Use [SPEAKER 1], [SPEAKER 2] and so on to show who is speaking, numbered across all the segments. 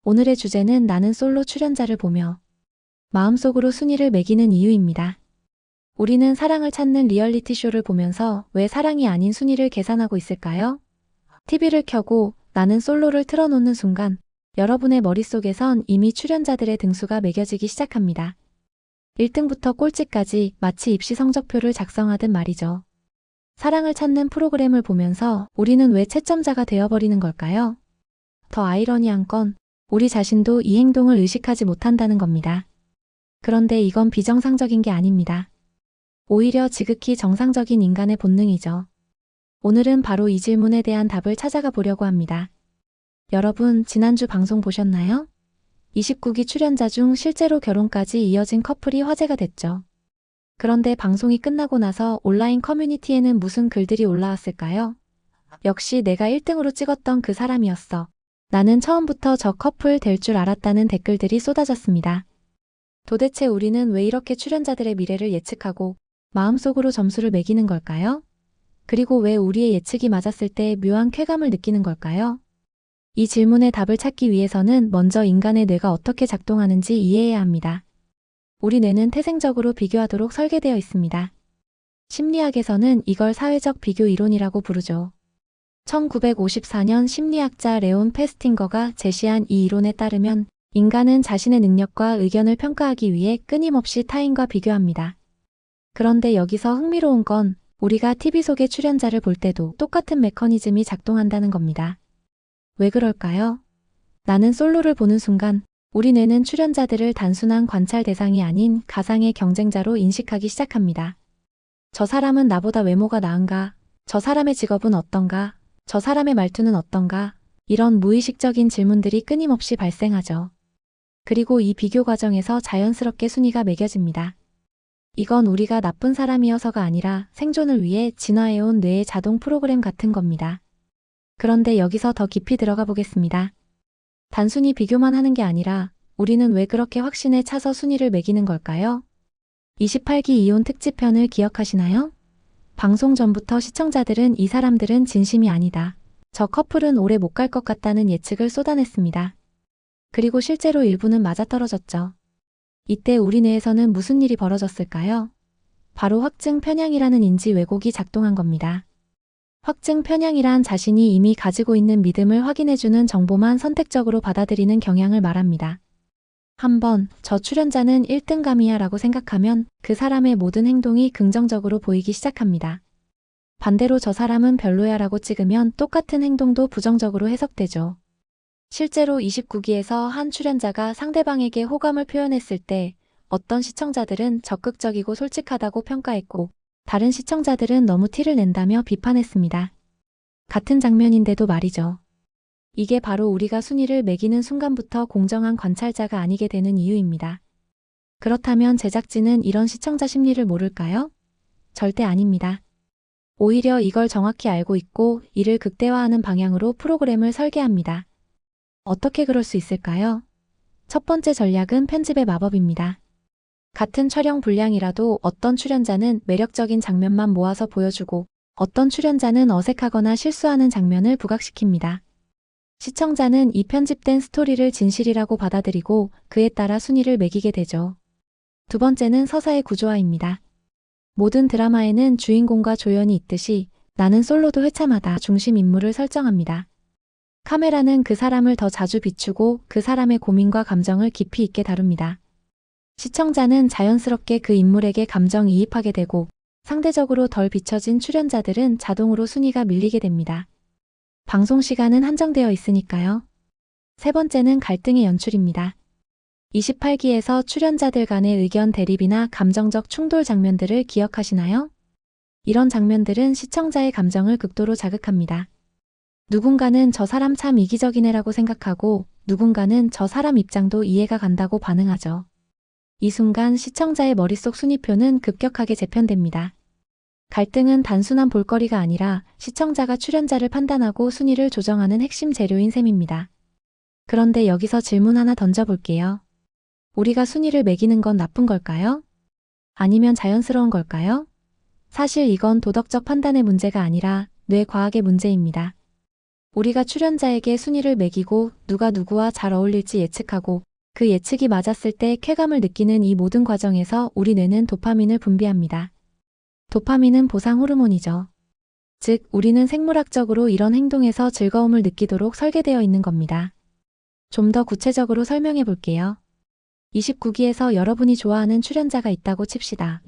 [SPEAKER 1] 오늘의 주제는 나는 솔로 출연자를 보며 마음속으로 순위를 매기는 이유입니다. 우리는 사랑을 찾는 리얼리티 쇼를 보면서 왜 사랑이 아닌 순위를 계산하고 있을까요? TV를 켜고 나는 솔로를 틀어놓는 순간 여러분의 머릿속에선 이미 출연자들의 등수가 매겨지기 시작합니다. 1등부터 꼴찌까지 마치 입시 성적표를 작성하듯 말이죠. 사랑을 찾는 프로그램을 보면서 우리는 왜 채점자가 되어버리는 걸까요? 더 아이러니한 건 우리 자신도 이 행동을 의식하지 못한다는 겁니다. 그런데 이건 비정상적인 게 아닙니다. 오히려 지극히 정상적인 인간의 본능이죠. 오늘은 바로 이 질문에 대한 답을 찾아가 보려고 합니다. 여러분, 지난주 방송 보셨나요? 29기 출연자 중 실제로 결혼까지 이어진 커플이 화제가 됐죠. 그런데 방송이 끝나고 나서 온라인 커뮤니티에는 무슨 글들이 올라왔을까요? 역시 내가 1등으로 찍었던 그 사람이었어. 나는 처음부터 저 커플 될 줄 알았다는 댓글들이 쏟아졌습니다. 도대체 우리는 왜 이렇게 출연자들의 미래를 예측하고 마음속으로 점수를 매기는 걸까요? 그리고 왜 우리의 예측이 맞았을 때 묘한 쾌감을 느끼는 걸까요? 이 질문의 답을 찾기 위해서는 먼저 인간의 뇌가 어떻게 작동하는지 이해해야 합니다. 우리 뇌는 태생적으로 비교하도록 설계되어 있습니다. 심리학에서는 이걸 사회적 비교 이론이라고 부르죠. 1954년 심리학자 레온 페스팅거가 제시한 이 이론에 따르면 인간은 자신의 능력과 의견을 평가하기 위해 끊임없이 타인과 비교합니다. 그런데 여기서 흥미로운 건 우리가 TV 속의 출연자를 볼 때도 똑같은 메커니즘이 작동한다는 겁니다. 왜 그럴까요? 나는 솔로를 보는 순간 우리 뇌는 출연자들을 단순한 관찰 대상이 아닌 가상의 경쟁자로 인식하기 시작합니다. 저 사람은 나보다 외모가 나은가? 저 사람의 직업은 어떤가? 저 사람의 말투는 어떤가? 이런 무의식적인 질문들이 끊임없이 발생하죠. 그리고 이 비교 과정에서 자연스럽게 순위가 매겨집니다. 이건 우리가 나쁜 사람이어서가 아니라 생존을 위해 진화해온 뇌의 자동 프로그램 같은 겁니다. 그런데 여기서 더 깊이 들어가 보겠습니다. 단순히 비교만 하는 게 아니라 우리는 왜 그렇게 확신에 차서 순위를 매기는 걸까요? 28기 이혼 특집편을 기억하시나요? 방송 전부터 시청자들은 이 사람들은 진심이 아니다. 저 커플은 오래 못 갈 것 같다는 예측을 쏟아냈습니다. 그리고 실제로 일부는 맞아떨어졌죠. 이때 우리 뇌에서는 무슨 일이 벌어졌을까요? 바로 확증 편향이라는 인지 왜곡이 작동한 겁니다. 확증 편향이란 자신이 이미 가지고 있는 믿음을 확인해주는 정보만 선택적으로 받아들이는 경향을 말합니다. 한번 저 출연자는 1등감이야 라고 생각하면 그 사람의 모든 행동이 긍정적으로 보이기 시작합니다. 반대로 저 사람은 별로야 라고 찍으면 똑같은 행동도 부정적으로 해석되죠. 실제로 29기에서 한 출연자가 상대방에게 호감을 표현했을 때 어떤 시청자들은 적극적이고 솔직하다고 평가했고 다른 시청자들은 너무 티를 낸다며 비판했습니다. 같은 장면인데도 말이죠. 이게 바로 우리가 순위를 매기는 순간부터 공정한 관찰자가 아니게 되는 이유입니다. 그렇다면 제작진은 이런 시청자 심리를 모를까요? 절대 아닙니다. 오히려 이걸 정확히 알고 있고 이를 극대화하는 방향으로 프로그램을 설계합니다. 어떻게 그럴 수 있을까요? 첫 번째 전략은 편집의 마법입니다. 같은 촬영 분량이라도 어떤 출연자는 매력적인 장면만 모아서 보여주고 어떤 출연자는 어색하거나 실수하는 장면을 부각시킵니다. 시청자는 이 편집된 스토리를 진실이라고 받아들이고 그에 따라 순위를 매기게 되죠. 두 번째는 서사의 구조화입니다. 모든 드라마에는 주인공과 조연이 있듯이 나는 솔로도 회차마다 중심 인물을 설정합니다. 카메라는 그 사람을 더 자주 비추고 그 사람의 고민과 감정을 깊이 있게 다룹니다. 시청자는 자연스럽게 그 인물에게 감정이입하게 되고 상대적으로 덜 비춰진 출연자들은 자동으로 순위가 밀리게 됩니다. 방송 시간은 한정되어 있으니까요. 세 번째는 갈등의 연출입니다. 28기에서 출연자들 간의 의견 대립이나 감정적 충돌 장면들을 기억하시나요? 이런 장면들은 시청자의 감정을 극도로 자극합니다. 누군가는 저 사람 참 이기적이네라고 생각하고 누군가는 저 사람 입장도 이해가 간다고 반응하죠. 이 순간 시청자의 머릿속 순위표는 급격하게 재편됩니다. 갈등은 단순한 볼거리가 아니라 시청자가 출연자를 판단하고 순위를 조정하는 핵심 재료인 셈입니다. 그런데 여기서 질문 하나 던져볼게요. 우리가 순위를 매기는 건 나쁜 걸까요? 아니면 자연스러운 걸까요? 사실 이건 도덕적 판단의 문제가 아니라 뇌과학의 문제입니다. 우리가 출연자에게 순위를 매기고 누가 누구와 잘 어울릴지 예측하고 그 예측이 맞았을 때 쾌감을 느끼는 이 모든 과정에서 우리 뇌는 도파민을 분비합니다. 도파민은 보상 호르몬이죠. 즉, 우리는 생물학적으로 이런 행동에서 즐거움을 느끼도록 설계되어 있는 겁니다. 좀 더 구체적으로 설명해 볼게요. 29기에서 여러분이 좋아하는 출연자가 있다고 칩시다.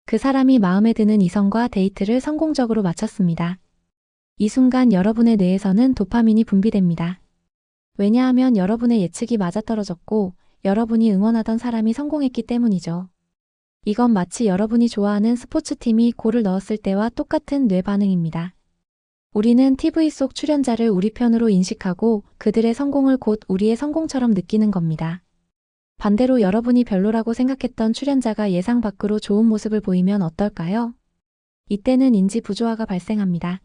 [SPEAKER 1] 그 사람이 마음에 드는 이성과 데이트를 성공적으로 마쳤습니다. 이 순간 여러분의 뇌에서는 도파민이 분비됩니다. 왜냐하면 여러분의 예측이 맞아떨어졌고 여러분이 응원하던 사람이 성공했기 때문이죠. 이건 마치 여러분이 좋아하는 스포츠팀이 골을 넣었을 때와 똑같은 뇌 반응입니다. 우리는 TV 속 출연자를 우리 편으로 인식하고 그들의 성공을 곧 우리의 성공처럼 느끼는 겁니다. 반대로 여러분이 별로라고 생각했던 출연자가 예상 밖으로 좋은 모습을 보이면 어떨까요? 이때는 인지 부조화가 발생합니다.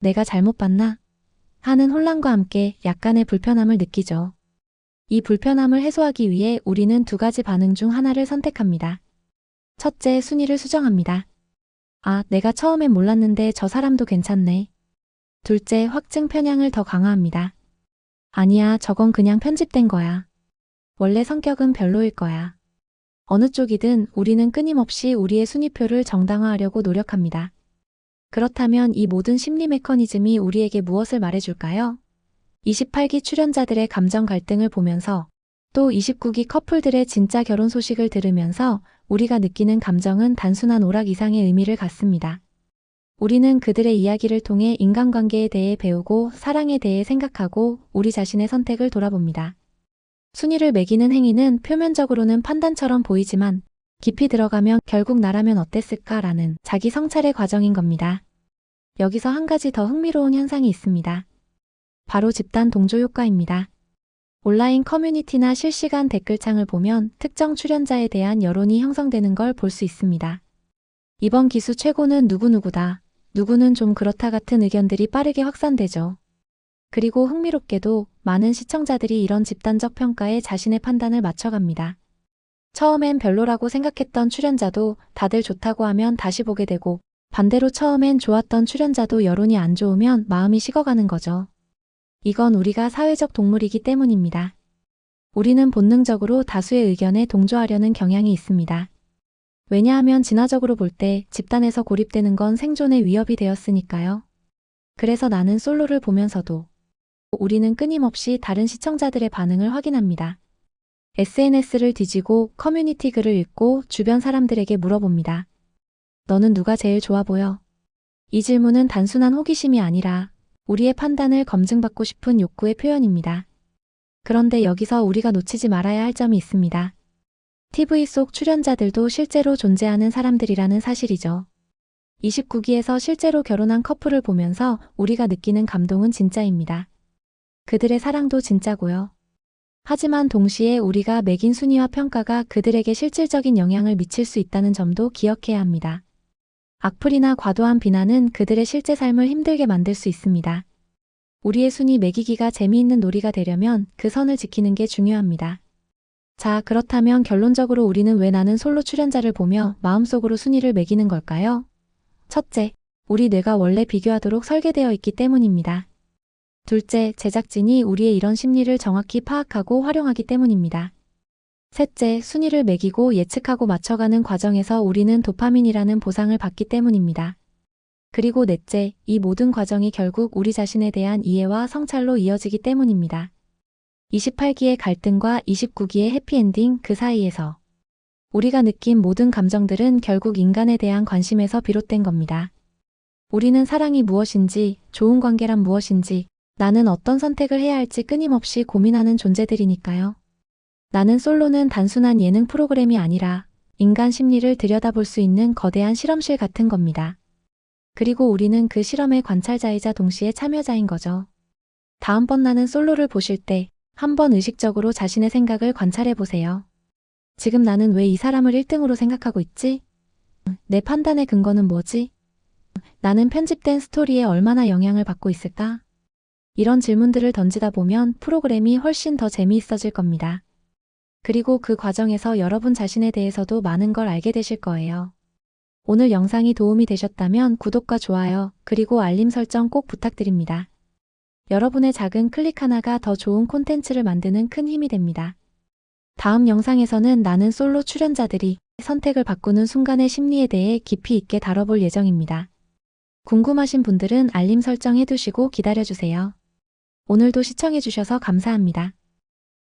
[SPEAKER 1] 내가 잘못 봤나? 하는 혼란과 함께 약간의 불편함을 느끼죠. 이 불편함을 해소하기 위해 우리는 두 가지 반응 중 하나를 선택합니다. 첫째, 순위를 수정합니다. 아, 내가 처음엔 몰랐는데 저 사람도 괜찮네. 둘째, 확증 편향을 더 강화합니다. 아니야, 저건 그냥 편집된 거야. 원래 성격은 별로일 거야. 어느 쪽이든 우리는 끊임없이 우리의 순위표를 정당화하려고 노력합니다. 그렇다면 이 모든 심리 메커니즘이 우리에게 무엇을 말해줄까요? 28기 출연자들의 감정 갈등을 보면서 또 29기 커플들의 진짜 결혼 소식을 들으면서 우리가 느끼는 감정은 단순한 오락 이상의 의미를 갖습니다. 우리는 그들의 이야기를 통해 인간관계에 대해 배우고 사랑에 대해 생각하고 우리 자신의 선택을 돌아봅니다. 순위를 매기는 행위는 표면적으로는 판단처럼 보이지만 깊이 들어가면 결국 나라면 어땠을까라는 자기 성찰의 과정인 겁니다. 여기서 한 가지 더 흥미로운 현상이 있습니다. 바로 집단 동조 효과입니다. 온라인 커뮤니티나 실시간 댓글창을 보면 특정 출연자에 대한 여론이 형성되는 걸 볼 수 있습니다. 이번 기수 최고는 누구누구다. 누구는 좀 그렇다 같은 의견들이 빠르게 확산되죠. 그리고 흥미롭게도 많은 시청자들이 이런 집단적 평가에 자신의 판단을 맞춰갑니다. 처음엔 별로라고 생각했던 출연자도 다들 좋다고 하면 다시 보게 되고 반대로 처음엔 좋았던 출연자도 여론이 안 좋으면 마음이 식어가는 거죠. 이건 우리가 사회적 동물이기 때문입니다. 우리는 본능적으로 다수의 의견에 동조하려는 경향이 있습니다. 왜냐하면 진화적으로 볼 때 집단에서 고립되는 건 생존의 위협이 되었으니까요. 그래서 나는 솔로를 보면서도 우리는 끊임없이 다른 시청자들의 반응을 확인합니다. SNS를 뒤지고 커뮤니티 글을 읽고 주변 사람들에게 물어봅니다. 너는 누가 제일 좋아 보여? 이 질문은 단순한 호기심이 아니라 우리의 판단을 검증받고 싶은 욕구의 표현입니다. 그런데 여기서 우리가 놓치지 말아야 할 점이 있습니다. TV 속 출연자들도 실제로 존재하는 사람들이라는 사실이죠. 29기에서 실제로 결혼한 커플을 보면서 우리가 느끼는 감동은 진짜입니다. 그들의 사랑도 진짜고요. 하지만 동시에 우리가 매긴 순위와 평가가 그들에게 실질적인 영향을 미칠 수 있다는 점도 기억해야 합니다. 악플이나 과도한 비난은 그들의 실제 삶을 힘들게 만들 수 있습니다. 우리의 순위 매기기가 재미있는 놀이가 되려면 그 선을 지키는 게 중요합니다. 자, 그렇다면 결론적으로 우리는 왜 나는 솔로 출연자를 보며 마음속으로 순위를 매기는 걸까요? 첫째, 우리 뇌가 원래 비교하도록 설계되어 있기 때문입니다. 둘째, 제작진이 우리의 이런 심리를 정확히 파악하고 활용하기 때문입니다. 셋째, 순위를 매기고 예측하고 맞춰가는 과정에서 우리는 도파민이라는 보상을 받기 때문입니다. 그리고 넷째, 이 모든 과정이 결국 우리 자신에 대한 이해와 성찰로 이어지기 때문입니다. 28기의 갈등과 29기의 해피엔딩 그 사이에서 우리가 느낀 모든 감정들은 결국 인간에 대한 관심에서 비롯된 겁니다. 우리는 사랑이 무엇인지, 좋은 관계란 무엇인지, 나는 어떤 선택을 해야 할지 끊임없이 고민하는 존재들이니까요. 나는 솔로는 단순한 예능 프로그램이 아니라 인간 심리를 들여다볼 수 있는 거대한 실험실 같은 겁니다. 그리고 우리는 그 실험의 관찰자이자 동시에 참여자인 거죠. 다음번 나는 솔로를 보실 때 한번 의식적으로 자신의 생각을 관찰해 보세요. 지금 나는 왜 이 사람을 1등으로 생각하고 있지? 내 판단의 근거는 뭐지? 나는 편집된 스토리에 얼마나 영향을 받고 있을까? 이런 질문들을 던지다 보면 프로그램이 훨씬 더 재미있어질 겁니다. 그리고 그 과정에서 여러분 자신에 대해서도 많은 걸 알게 되실 거예요. 오늘 영상이 도움이 되셨다면 구독과 좋아요, 그리고 알림 설정 꼭 부탁드립니다. 여러분의 작은 클릭 하나가 더 좋은 콘텐츠를 만드는 큰 힘이 됩니다. 다음 영상에서는 나는 솔로 출연자들이 선택을 바꾸는 순간의 심리에 대해 깊이 있게 다뤄볼 예정입니다. 궁금하신 분들은 알림 설정 해두시고 기다려주세요. 오늘도 시청해주셔서 감사합니다.